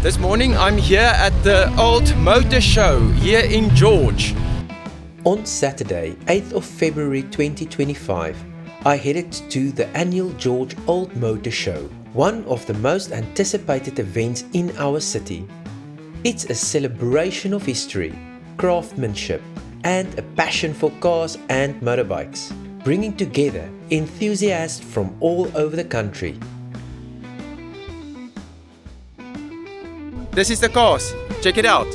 This morning I'm here at the Old Motor Show here in George. On Saturday, 8th of February 2025, I headed to the annual George Old Motor Show, one of the most anticipated events in our city. It's a celebration of history, craftsmanship, and a passion for cars and motorbikes, bringing together enthusiasts from all over the country. This is the cars, check it out.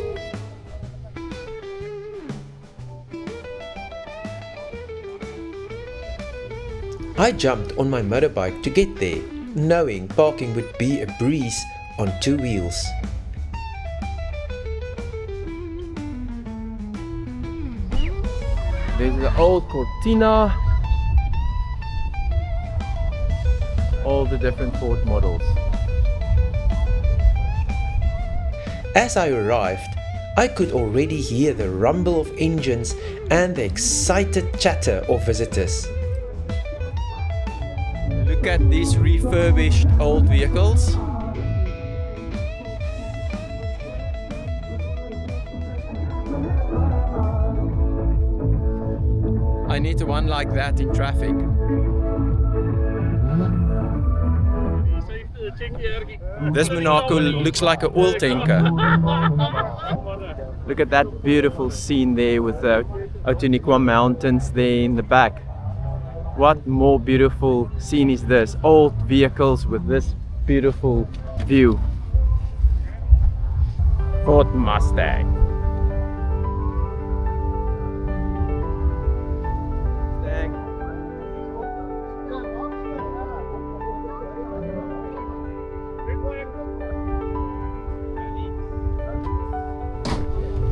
I jumped on my motorbike to get there, knowing parking would be a breeze on two wheels. There's the old Cortina, all the different Ford models. As I arrived, I could already hear the rumble of engines and the excited chatter of visitors. Look at these refurbished old vehicles. I need one like that in traffic. This Monaco looks like an oil tanker. Look at that beautiful scene there with the Outeniqua Mountains there in the back. What more beautiful scene is this? Old vehicles with this beautiful view. Ford Mustang.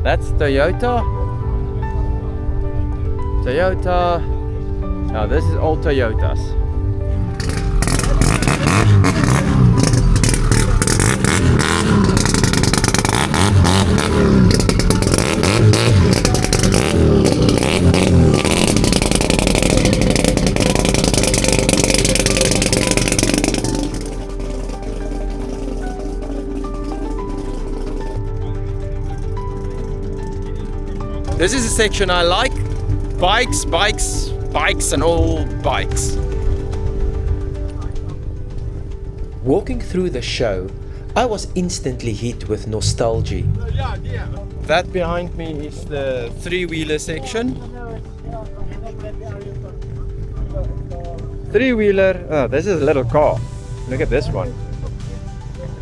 That's Toyota. Now this is all Toyotas. This is a section I like. Bikes and all bikes. Walking through the show, I was instantly hit with nostalgia. That behind me is the three-wheeler section. Three-wheeler, oh, this is a little car. Look at this one.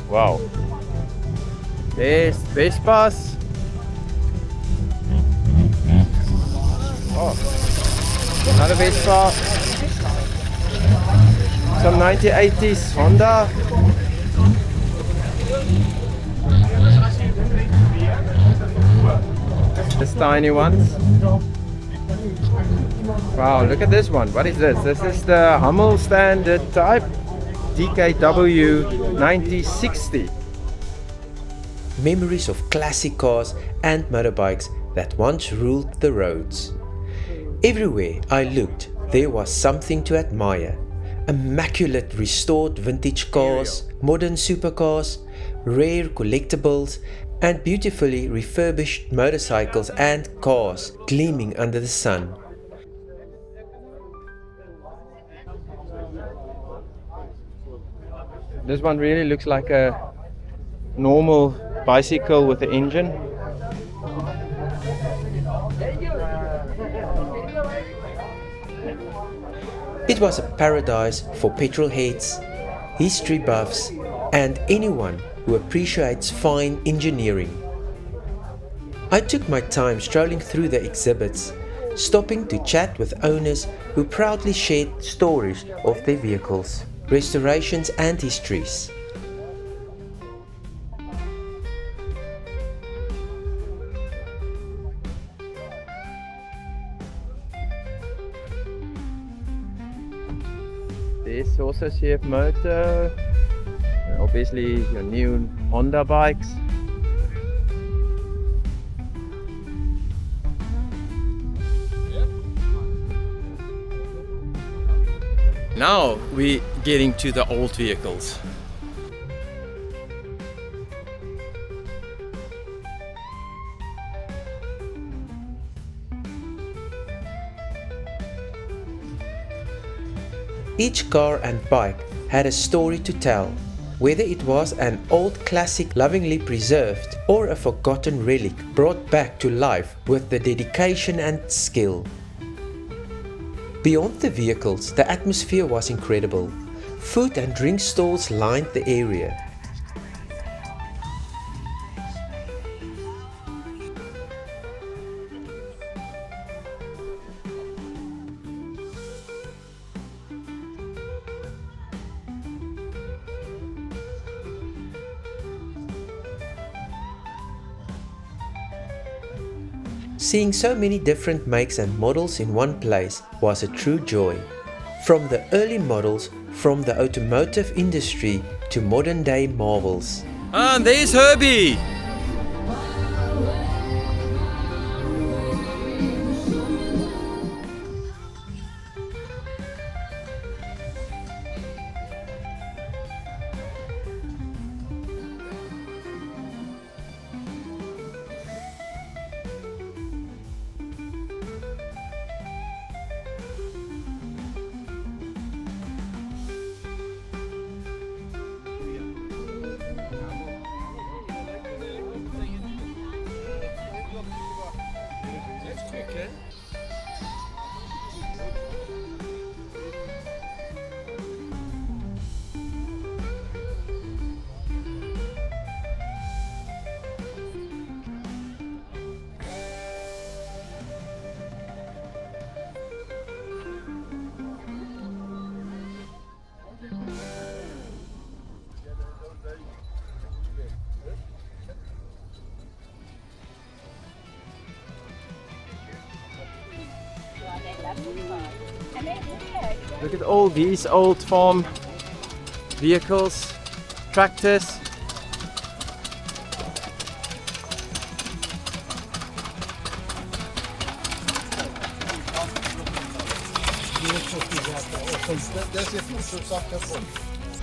Wow. There's Vespas. Oh, another Vespa. Some 1980s Honda. This tiny ones. Wow, look at this one. What is this? This is the Hummel Standard Type DKW 9060. Memories of classic cars and motorbikes that once ruled the roads. Everywhere I looked, there was something to admire. Immaculate restored vintage cars, modern supercars, rare collectibles, and beautifully refurbished motorcycles and cars gleaming under the sun. This one really looks like a normal bicycle with an engine. It was a paradise for petrol heads, history buffs, and anyone who appreciates fine engineering. I took my time strolling through the exhibits, stopping to chat with owners who proudly shared stories of their vehicles, restorations, and histories. There's also CF Motor, and obviously your new Honda bikes. Now we're getting to the old vehicles. Each car and bike had a story to tell, whether it was an old classic lovingly preserved or a forgotten relic brought back to life with the dedication and skill. Beyond the vehicles, the atmosphere was incredible. Food and drink stalls lined the area. Seeing so many different makes and models in one place was a true joy. From the early models from the automotive industry to modern day marvels. And there's Herbie! Look at all these old farm vehicles, tractors.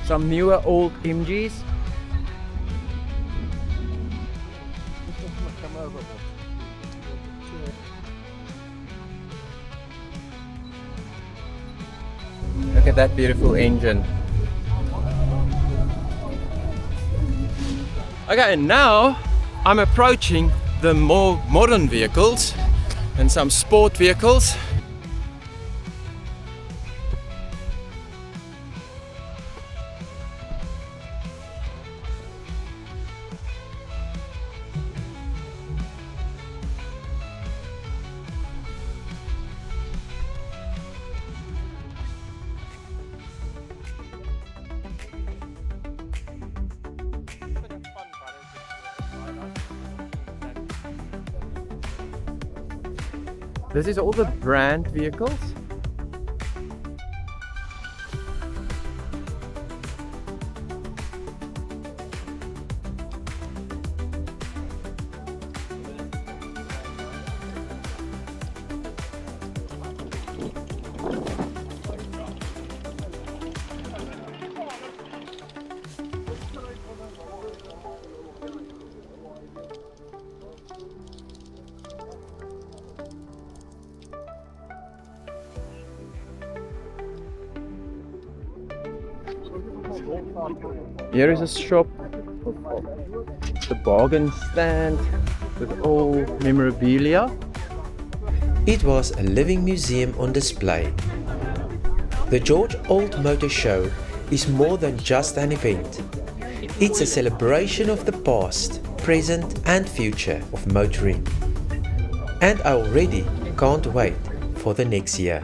Some newer old MGs. Look at that beautiful engine. Okay, now I'm approaching the more modern vehicles and some sport vehicles. This is all the brand vehicles. Here is a shop, the bargain stand with all memorabilia. It was a living museum on display. The George Old Motor Show is more than just an event. It's a celebration of the past, present and future of motoring. And I already can't wait for the next year.